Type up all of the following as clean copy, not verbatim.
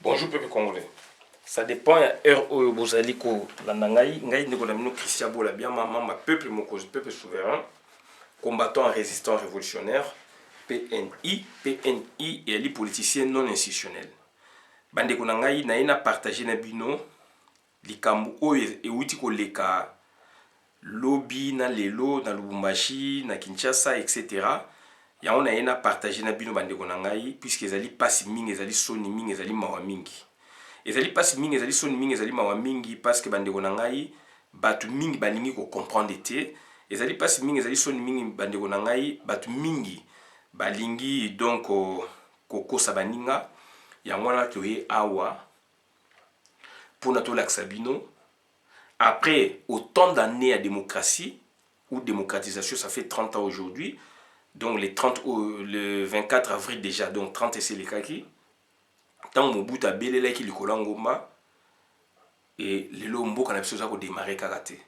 Bonjour peuple congolais. Ça dépend de l'heure où vous allez Christian Bola bien maman peuple mokozi peuple souverain combattant résistant révolutionnaire PNI et les politiciens non institutionnels. Bande ko nangai na ina partager na bino likambu oyo euti ko leka lobby na lelo na Lubumbashi na Kinshasa etc. Ya on a ina partager na bino bande ko nangai puisque ezali pasi mingi ezali soni mingi ezali mawa mingi. Ezali pasi mingi ezali soni mingi ezali mawa mingi parce que bande ko nangai batu mingi balingi ko comprendre te. Ezali pasi mingi ezali soni mingi bande ko nangai batu mingi balingi donc kokosa baninga. Yangwana toye awa pour notre laxabino. Après autant d'années à démocratie ou démocratisation, ça fait 30 ans aujourd'hui. Donc le 24 avril déjà, donc 30 et c'est les kaki. Tant Mobutu a belé qui le kolangoma et le lombo qu'on a besoin de démarrer karaté.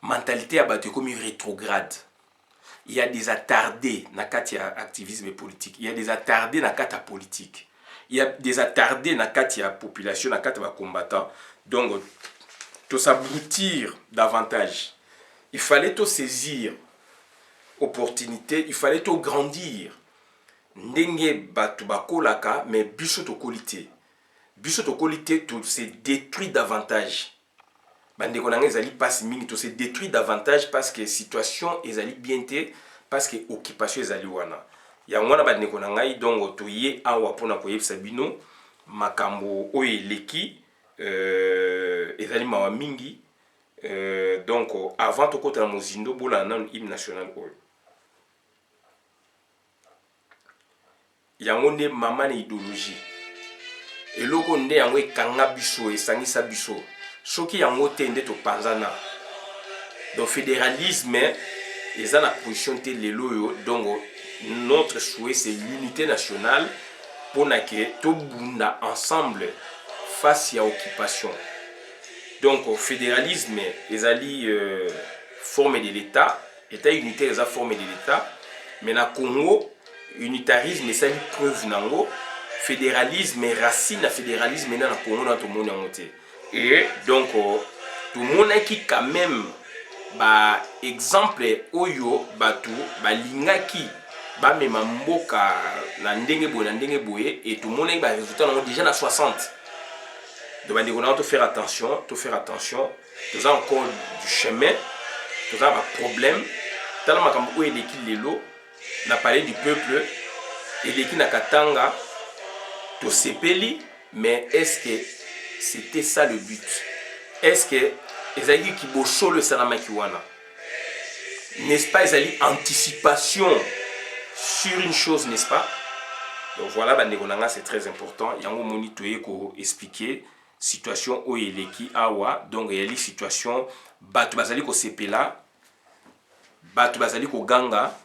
Mentalité a battu comme rétrograde. Il y a des attardés dans le activisme politique. Il y a des attardés dans le politique. Il y a des attardés dans la population, dans les combattants. Donc, tout s'abrutir davantage. Il fallait tout saisir opportunité, il fallait tout grandir. Ndenge batu bakolaka, mais biso to qualité. Biso to qualité, tout se détruit davantage. Bande konanga ezali passe mingi, tout se détruit davantage parce que situation ezali bien te, parce que occupation ezali wana. Ya mwana bande konanga donc toye awa pona koyebisa bino makambo oyo eleki ezali mawa mingi donc avant tokota na mozindo bola na hymne national oyo. Yango nde mama na idéologie. Eloko nde yango ekanga biso esangisa biso. Soki yango te nde topanzana. Donc fédéralisme eza na position te lelo yo donc notre souhait c'est l'unité nationale pour que tout bunda ensemble face à occupation. Donc au fédéralisme ezali forme de l'État, État unitaire eza forme de l'État, mais na Congo unitarisme ezali preuve nango, fédéralisme racine na fédéralisme na Congo na tout le monde en monté. Et donc tout le monde qui quand même ba exemple oyo batu ba lingaki ba mema mboka na ndenge boye et tout le monde ba résultat déjà na 60. Donc on a faire attention, nous avons encore du chemin, nous avons un problème. Tellement makambo oyo eleki lelo na parler du peuple eleki na katanga to sepeli, mais est-ce que c'était ça le but? Est-ce que ezali ki boso le salamaki wana? N'est-ce pas ezali anticipation sur une chose, n'est-ce pas? Donc voilà, bandekonanga c'est très important. Yango moni toye ko expliquer situation oyo eleki awa, donc yali situation batu bazali ko sepela, batu bazali ko ganga,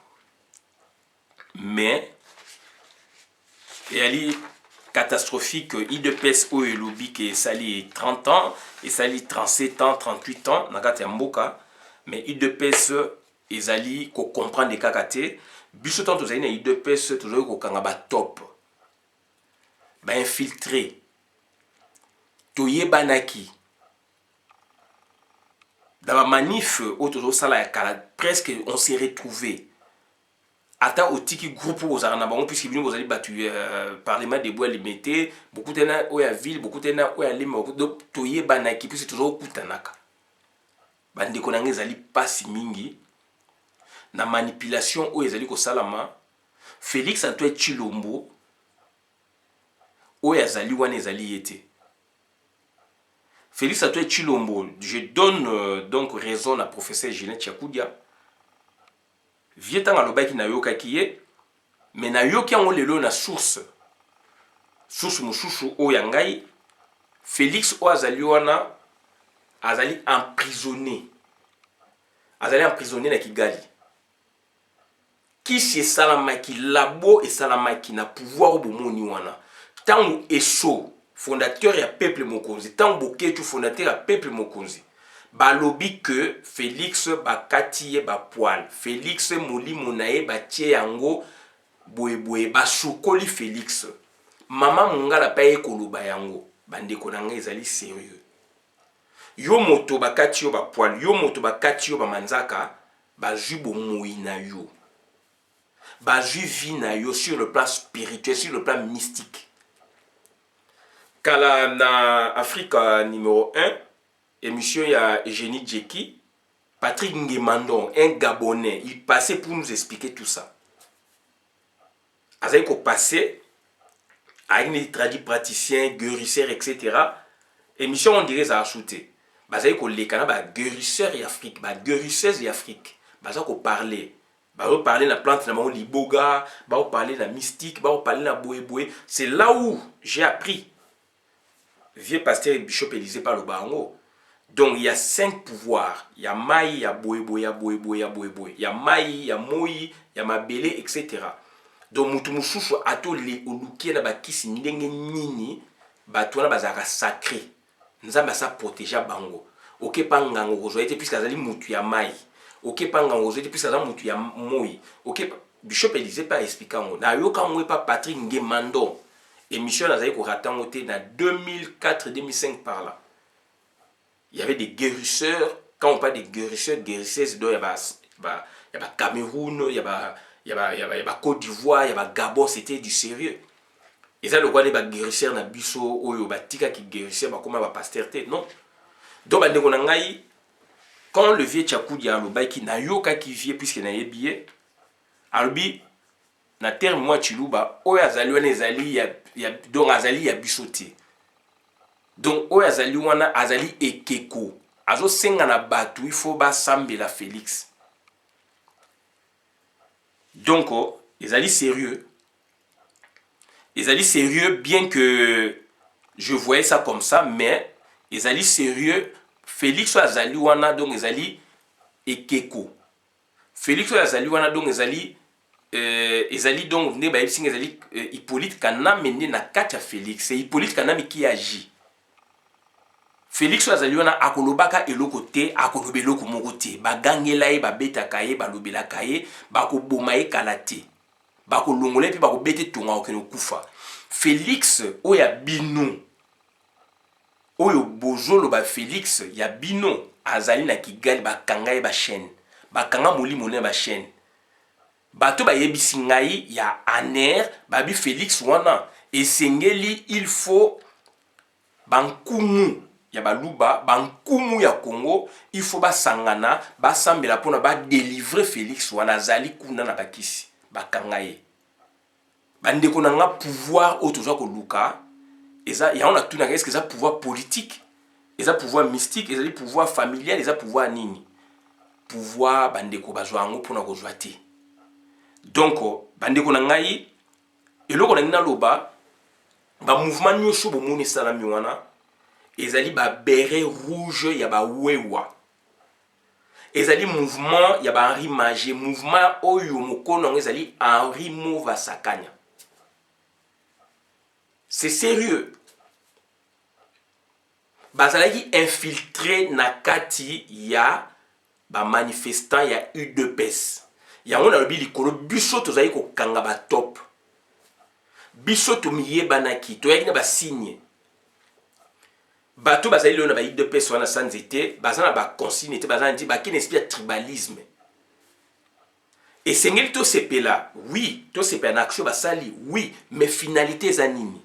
mais yali catastrophique IDPS oyo elobi ke sali 30 ans et sali 37 ans 38 ans na kati ya mboka, mais IDPS ezali ko comprendre kaka te biso tant tozali na IDPS tozali ko kanga ba top ba infiltré toyebanaki dans la manif autour sala ya kala presque on s'est retrouvé ata otiki groupe aux aranabango puisque bino vous allez battu parlement de bois limité beaucoup tena oya ville beaucoup tena oya lima donc toyebanaki puisque toujours kutanaka bande konanga ezali pasi mingi na manipulation oyo ezali ko salama. Félix Antoine Tshilombo oyo azali wana ezali yete. Félix Antoine Tshilombo, je donne donc raison à professeur Julien Tchakudia. Vietang alobaki na yoka kiye, mais na yoki yango lelo na source mususu oyo ngai Félix o azali wana azali emprisonné. Azali emprisonné na Kigali. Qui c'est salamaki labo et salamaki na pouvoir bomoni wana. Tango eso fondateur ya peuple mokonzi, tango boketu fondateur ya peuple mokonzi. Balobi que Félix bakati ba poil. Félix molimo nae ba tie yango boye ba sukoli Félix. Mama mungala pa ekoloba yango. bandeko na ngai ezali sérieux. Yo moto bakati yo ba poil, yo moto bakati yo ba manzaka, bazui bomoi na yo. Bazui vie na yo sur le plan spirituel, sur le plan mystique. Kala na Afrique numéro 1, émission ya Eugénie Djeki, Patrick Ngemandon, un Gabonais, il passait pour nous expliquer tout ça. Azali ko passé avec des tradis praticiens, guérisseurs, etc. Émission on dirait ça a shooté. Bazali ko lekana ba guérisseurs et Afrique, ba guérisseuses et Afrique. Bazali ko parler. Bazali parler na plante na liboga, bazali parler na mystique, bazali parler na boé. C'est là où j'ai appris. Vieux pasteur et bishop Élisée par le Barango. Donc il y a 5 pouvoirs. Il y a Maï, il y a boé, il y a boé, il y a boé. Il y a Maï, il y a Moï, il y a Mabélé, etc. Donc mutumushusu ato le oluki na bakisi ndenge nini bato na bazaka sacré. Nzamba sa protéger bango. OK pangango rozoete puisque azali mutu ya Maï. OK pangango rozoete puisque azali mutu ya Moï. OK bishop Élisée pas expliquer ngo. Na yo ka ngwe pa Patrick Ngemando. Émission azali ko ratango te na 2004-2005 par là. Il y avait des guérisseurs. Quand on parle de guérisseurs, guérisseuses, il y a Cameroun, il y a Côte d'Ivoire, il y a Gabon, c'était du sérieux. Et ça, le roi des guérisseurs, na biso, oyo, tika qui guérisseurs, comment va pasteur te, non. Donc, quand le vieux Tchakou dit à l'obay qui n'a yoka qui vient, puisqu'il n'a pas billet, albi, na terre moi chiluba, oyo azali wana ezali, donc azali ya bisote. Donc, oyo azali wana azali ekeko. Azo senga na batu, il faut ba sambela Félix. Donc, ils allaient sérieux. Ils allaient sérieux, bien que je voyais ça comme ça, mais ils allaient sérieux. Félix azali wana, donc ils allaient ekeko. Félix azali wana, donc ils allaient donc venir, ils allaient Hippolyte Kana mené na katia Félix. C'est Hippolyte Kana qui agit. Félix azali wana akolobaka eloko te, akoloba eloko moko te. Bagangela ye, babetaka ye, balobelaka ye, bakoboma ye kala te. Bakolongola pe bakobete tonga okeno kufa. Félix oya bino. Oyo bozolo ba Félix ya bino azali na Kigali bakanga ye ba chaîne. Bakanga molimo na ba chaîne. Bato ba yebisi ngai ya aner babi Félix wana esengeli il faut bankumu ya baluba bankumu ya Congo il faut basangana basambela pona ba délivrer Félix wana zali kuna na bakisi bakanga ye bandeko na nga pouvoir autoza ko luka eza ya on a tout na est-ce que ça pouvoir politique eza pouvoir mystique eza pouvoir familial eza pouvoir nini pouvoir bandeko bazwa ngo pona ko zwate donc bandeko na ngai eloko na ngina loba ba mouvement nyosho bo moni salami wana ezali ba béret rouge ya ba wewa ezali mouvement ya ba Henri Magé mouvement oyo mokono ezali Henri Mova Sakanya. C'est sérieux. Bazalaki infiltré na kati ya ba manifestant ya UDPS. Ya on a lobi likolo biso tozali ko kanga ba top. Biso to miyebanaki to yaki na ba signe. Bato bazali lona ba UDPS wana sans été, bazana ba consigne te bazana dit ba kin esprit tribalisme. Et sengeli to sepela, oui, to sepela action basali, oui, mais finalité zanini.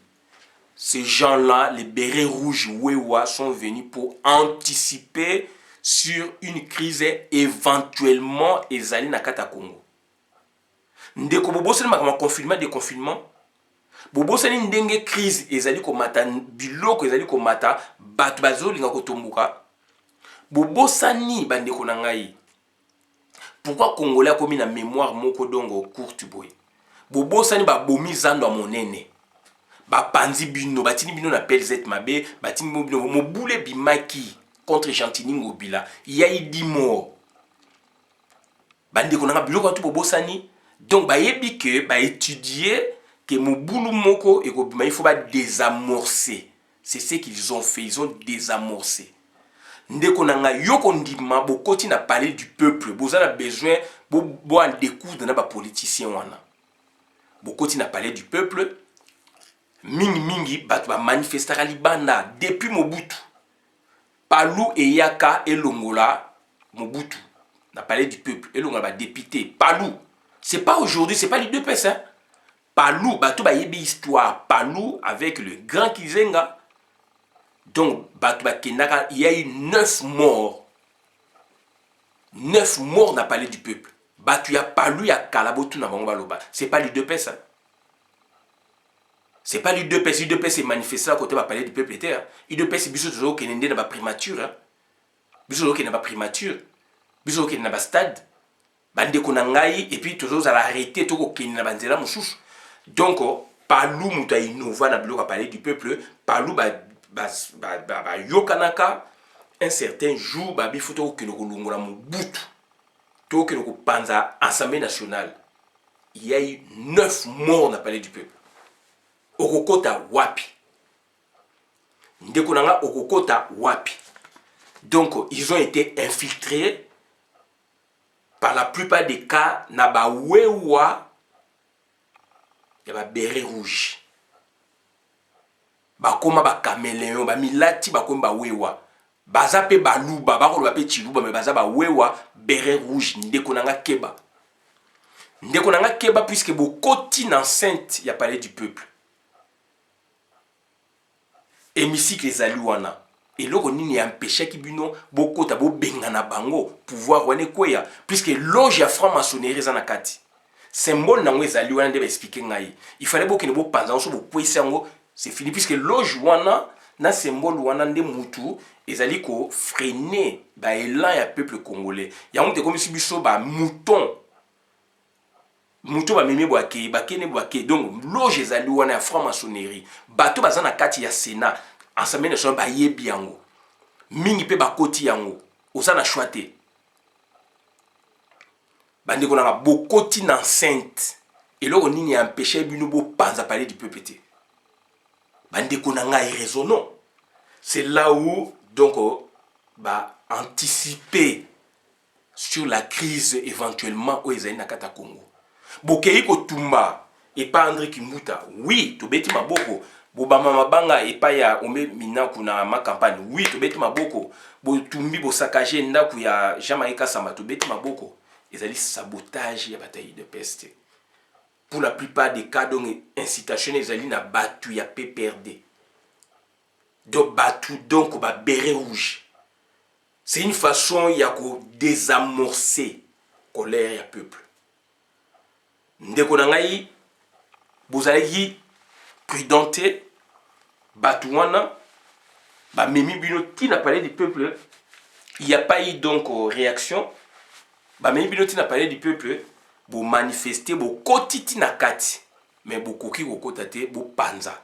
Ces gens-là, les bérets rouges Wewa, sont venus pour anticiper sur une crise éventuellement ezali na kata Congo. Ndeko bobosani makama confinement déconfinement. Bobosani ndenge crise ezali ko mata biloko ezali ko mata bato bazolinga ko tombuka. Bobosani bandeko na ngai. Pourquoi Congolais a commis na mémoire moko dongo courte boy. Bobosani ba bomi zando a monene. Ba panzi bino batini bino na pelzet mabe batini bino mobule bimaki contre Gentini Ngobila il y a eu 10 morts bande ko na biloko to bobosani donc ba yebi que ba étudier que mobulu moko et ko il faut ba désamorcer. C'est ce qu'ils ont fait, ils ont désamorcé. Ndeko nanga yoko ndima bokoti na parler du peuple boza na besoin bo en découdre na ba politicien wana bokoti na parler du peuple. mingi bato ba manifestaka libanda depuis Mobutu. Palou et Yaka et Longola Mobutu n'a parlé du peuple et Longola député. Palou, c'est pas aujourd'hui, c'est pas les deux personnes. Hein? Palou, bato ba yebi histoire. Palou avec le grand Kizenga. Donc bato ba kenaka, il y a eu 9 morts. 9 morts n'a parlé du peuple. Bato ya Palou ya Kalabotu na bango baloba. C'est pas les deux personnes. C'est pas l'UDPS. L'UDPS est manifesté à côté de parler du peuple terre. L'UDPS est biso toujours qui n'est pas primature. Biso toujours qui n'est pas primature. Biso qui n'est pas stade. Bande konangai et puis toujours à l'arrêter tout qui n'est pas nzela mouchouche. Donc Palou muta innova na biloko parler du peuple. Palou yokanaka un certain jour ba bifuto ki no kolongola Mobutu. To ki no ko panza Assemblée nationale. Il y a eu 9 morts na parler du peuple. Okokota wapi. Ndeko nanga okokota wapi. Donc ils ont été infiltrés par la plupart des cas na ba wewa ya ba béret rouge. Ba koma ba caméléon ba milati ba koma ba wewa. Baza pe baluba ba ko ba pe chiluba mais baza ba wewa béret rouge ndeko nanga keba. Ndeko nanga keba puisque bokoti na enceinte ya parler du peuple. Hémicycle ezali wana eloko nini ya empêché kibino bokota bobengana bango pouvoir wane kweya puisque loge ya franc-maçonnerie eza na kati symbole nango ezali wana nde ba expliquer ngai il fallait bokene bopanza so bokwesa yango c'est fini puisque loge wana na symbole wana nde mutu ezali ko freiner ba élan ya peuple congolais yango te comme si biso ba mouton muto ba mimi boake bakene boake donc loge ezali wana ya franc-maçonnerie bato baza na kati ya Sénat Assemblée nationale ba yebi yango mingi pe bakoti yango osa na choite bande ko na bokoti na enceinte eloko nini ya empêcher bino bo panza parler du peuple te bande ko na ngai raisonnant c'est là où donc ba anticiper sur la crise éventuellement au ezali na kata Congo. Bokei kotumba et pas André Kimuta. Oui, to beti maboko. Bobama mabanga et pas ya ome minaku na ma campagne. Oui, to beti maboko. Bo tumbi bo sakaje ndaku ya Jamaïka Samba to beti maboko. Ezali sabotage ya bataille de peste. Pour la plupart des cas donc incitation ezali na batu ya PPRD. Donc batu donc ba béret rouge. C'est une façon ya ko désamorcer colère ya peuple. Ndeko na ngai bozalaki prudenté batouana ba memi bino qui n'a parlé du peuple il n'y a pas eu donc réaction ba memi bino qui n'a parlé du peuple bo manifester bo kotiti na kati mais bo koki ko kotate bo panza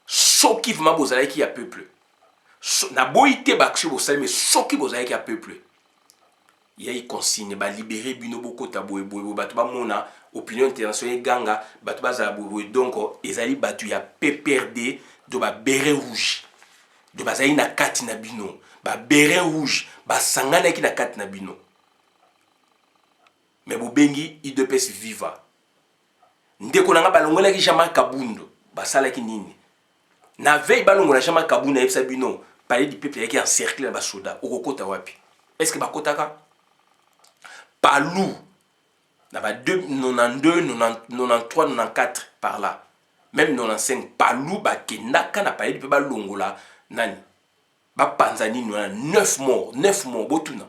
soki vraiment bozalaki ya peuple na boité bakche bo sale mais soki bozalaki ya peuple il y a eu consigne ba libérer bino boko taboye boye bato ba mona opinion internationale ganga bato ba za boye donc ezali bato ya PPRD do ba béret rouge do ba zali na kati na bino ba béret rouge ba sangana ki na kati na bino mais bo bengi IDPS viva ndeko nanga balongola ki Jean-Marc Kabundo ba sala ki nini na veille balongola Jean-Marc Kabundo yebisa bino parler du peuple qui encercler ba soda okokota wapi est-ce que bakotaka Palou, na ba 92, 93, 94 par là. Même 95, Palou ba kenaka na parler de ba longola nani. Ba panzani 9 morts botuna.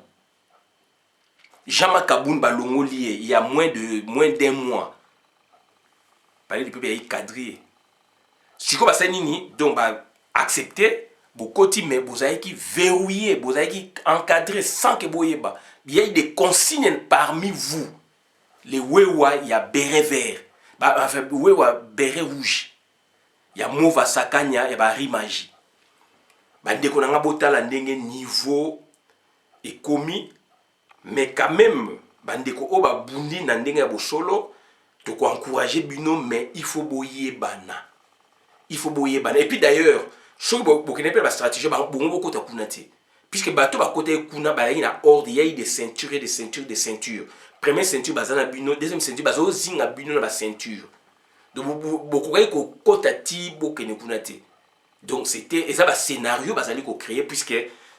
Jean-Marc Kaboun ba longolié il y a moins d'un mois. Parler du peuple est cadré. Si ko ba nini donc ba accepter bokoti mais bozai qui verrouiller, bozai qui encadrer sans que boyeba. Il y a des consignes parmi vous. Les wewa, il y a béret vert. Enfin, wewa, béret rouge. Il y a mauva sakanya, il y a rimagie. Bande ko nanga botala ndenge niveau et commis. Mais quand même, bande ko oba bundi na ndenge ya bosolo. To ko encourager bino, mais il faut boyer bana. Il faut boyer bana. Et puis d'ailleurs, ce que vous connaissez la stratégie, beaucoup de kunati. Puisque bateau ba côté kuna ba y a ordre, il y a des ceintures et des ceintures des ceintures. Première ceinture bazana bino, deuxième ceinture bazo zinga bino na ba ceinture. donc beaucoup ko kota ti bokene kuna te. Donc c'était et ça scénario bazali ko créer puisque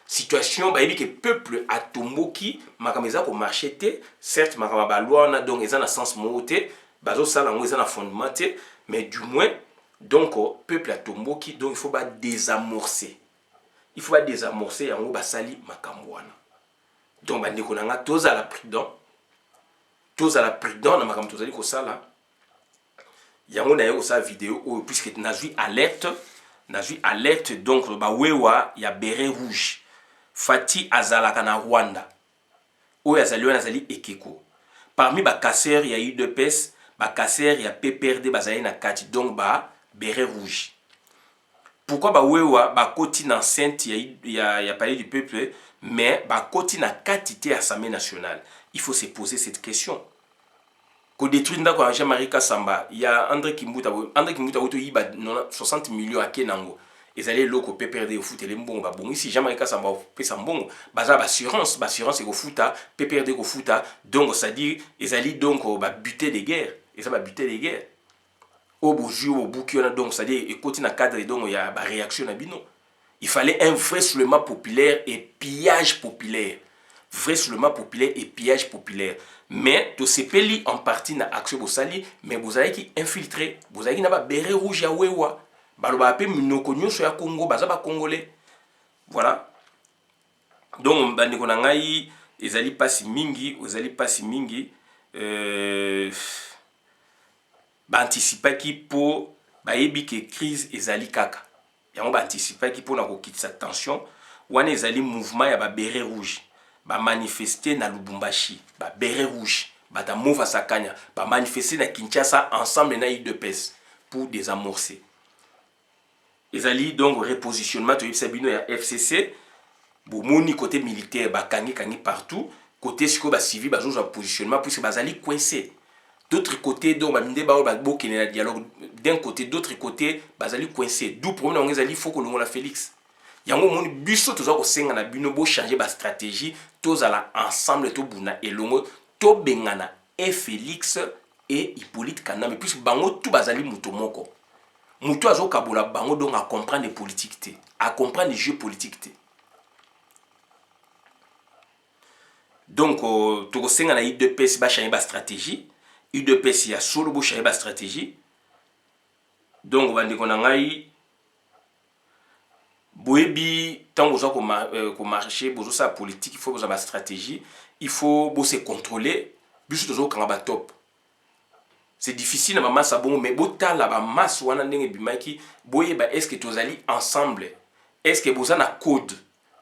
situation ba yebi que peuple atomboki makameza ko marché te, certes makama ba loi na donc eza na sens moté bazo sala ngo eza na fondement te, mais du moins donc peuple atomboki, donc il faut pas désamorcer. Il faut pas désamorcer yango basali makambo wana. Donc bandeko nanga toza la prudent na makambo tozali ko sala. Yango na yo sa vidéo puisque nazui alerte donc ba wewa ya béret rouge. Fati azalaka na Rwanda. Oyo azali ekeko. Parmi ba casseurs il y a eu deux pes, ba casseurs il y a PPRD bazali na kati donc ba béret rouge. Pourquoi ba wewa ba koti na enceinte il y a parlé du peuple mais ba koti na quantité Assemblée nationale. Il faut se poser cette question. Ko détruire ndako ya Jean-Marie Kasamba, il y a André Kimbuta oto yiba 60 millions à Kenango. Ezali loko PPRD au foot mbongo ba bongo ici Jean-Marie Kasamba pesa mbongo baza ba assurance et ko futa PPRD ko futa, donc ça dit ezali donc ba buter de guerre et ça ba buter de guerre au boujou au boukiona, donc ça dit écoute na cadre donc il y a ba réaction na bino. Il fallait un vrai soulèvement populaire et pillage populaire. Vrai soulèvement populaire et pillage populaire. Mais to sepeli en partie na action bosali, mais vous avez qui infiltré, vous avez qui n'a pas béret rouge ya wewa. Baloba pe minoko nyonso ya Congo, baza ba congolais. Voilà. Donc bandeko na ngai ezali pasi mingi, ba anticipaki po ba yebi ke crise ezali kaka. Yango ba anticipaki po na ko kitisa tension, wana ezali mouvement ya ba béret rouge. Ba manifester na Lubumbashi, ba béret rouge, ba ta mova sakanya, ba manifester na Kinshasa ensemble na UDPS pour désamorcer. Ezali donc repositionnement to yebisabino ya FCC, bomoni côté militaire ba kangi partout, côté siko ba civil ba joue positionnement puisque bazali coincé. D'autre côté donc ba minde ba bokene na dialogue d'un côté, d'autre côté bazali coincé. D'où problème on ezali faut que l'on la Félix. Yango moni biso toza ko senga na bino bo changer ba stratégie tozala ensemble to buna elongo to bengana et Félix et Hippolyte Kanambe puisque bango tout bazali muto moko. Muto azo kabola bango donc à comprendre les politiques té, à comprendre les jeux politiques té. Donc to ko senga na UDPS ba changer ba stratégie, UDPS ya solo bo changer ba stratégie. Donc bandeko na ngai boyebi tant besoin ko marcher besoin sa politique, il faut besoin ba stratégie, il faut se contrôler biso tozo kanga ba top. C'est difficile na masse bon mais botala ba masse wana ndenge bimaki boyeba est-ce que tozali ensemble, est-ce que besoin na code,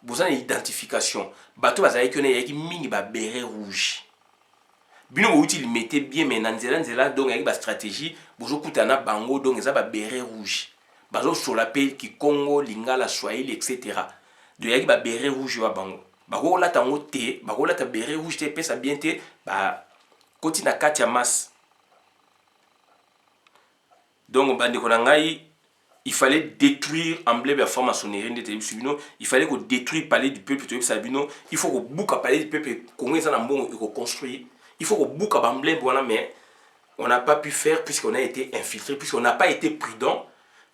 besoin na identification bato bazali kone yaki mingi ba béret rouge bino bo uti limete bien mais nzela donc avec ba stratégie bozo kutana bango donc eza ba béret rouge bazo sur la paix qui Congo Lingala Swahili etc. de yaki ba béret rouge wa bango bako la tango te bako la ta béret rouge te pesa bien te ba koti na kati ya masse. Donc bandeko na ngai il fallait détruire emblème ya franc-maçonnerie de Tebisubino, il fallait qu'on détruire palais du peuple Tebisabino, il faut qu'on boucle palais du peuple Congolais ça na mbongo et qu'on construire, il faut qu'on boucle emblème voilà mais on n'a pas pu faire puisqu'on a été infiltré, puisqu'on n'a pas été prudent.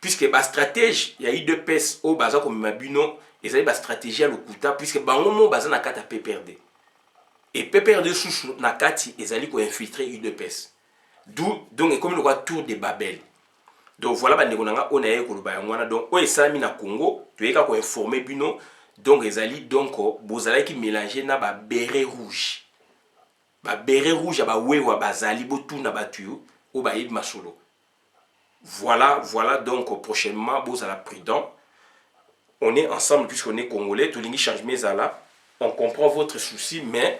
Puisque ma stratégie, il y a eu deux pèses au bazar comme Mabino, et ça y est ma stratégie à l'okuta, puisque bango bazar na kata PPRD. Et PPRD sous na kati, et ça y est infiltré eu deux pèses. D'où, donc, comme le roi tour de Babel. Donc voilà, bandekonanga, on a eu Kolubayangwana, donc, on est sami na Congo, tu es qu'à informer Bino, donc, ezali, donc, bozala qui mélanger na ba béret rouge. Ba béret rouge, ba wewa, bazali, botou na batuyo, ou ba yib masolo. Voilà, donc prochainement, vous allez prudent. On est ensemble puisqu'on est congolais, tout le monde change mes là. On comprend votre souci, mais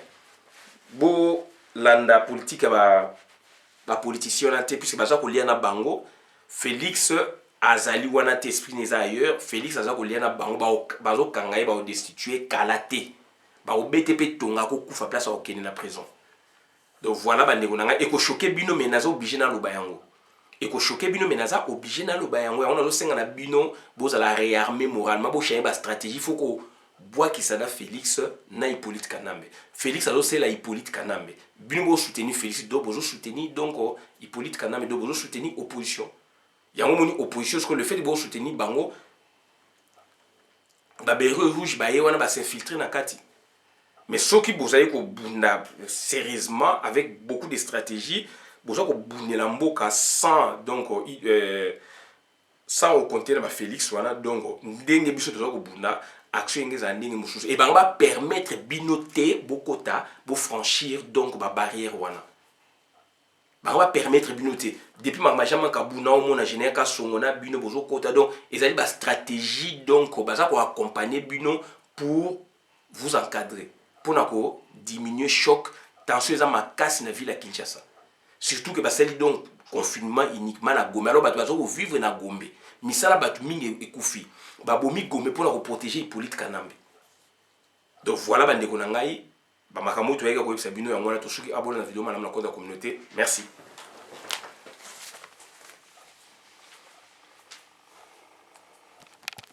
bon, la politique, la politicien, puisque baza ko liana bango, Félix azali wana te esprit neza ailleurs, Félix aza ko liana bango, bazo kangaye ba destituer kalaté, ba BTP tonga ko kufa place au Kenya na prison. Donc voilà, bandeko nanga eko choquer bino menazo obligé na lobayango. Et que choquer bino menaza obligé na loba yango on a senga na bino boza la réarmer moralement bo changer ba stratégie faut que bwakisa na Félix na Hippolyte Kanambe. Félix azosala Hippolyte Kanambe. Bino bo soutenir Félix do bozo soutenir donc Hippolyte Kanambe do bozo soutenir opposition. Yango moni opposition parce que le fait de bo soutenir bango ba béreux rouge ba wana ba s'infiltrer na kati. Mais ceux qui vous avez sérieusement avec beaucoup de stratégies, vous avez la mboka sans donc sans au compter ma Félix wana donc ndenge biso toza ko bunda action ngeza ndenge mususu et ba permettre binoter bokota bo franchir donc ba barrière wana ba permettre binoter depuis ma jamais ka buna au mona général ka songona bino bozo kota donc ezali ba stratégie donc baza ko accompagner bino pour vous encadrer pour diminuer choc tension eza makasi na ville à Kinshasa surtout que basali donc confinement uniquement na Gombe alors bato bazo vivre na Gombe misala bato mingi ekufi babomi Gombe pour protéger Hippolyte Kanambe. Donc voilà bande ko na ngai ba makambo to yeka ko yebisa bino yango na to soki abonné na vidéo manam na compte de la communauté. Merci.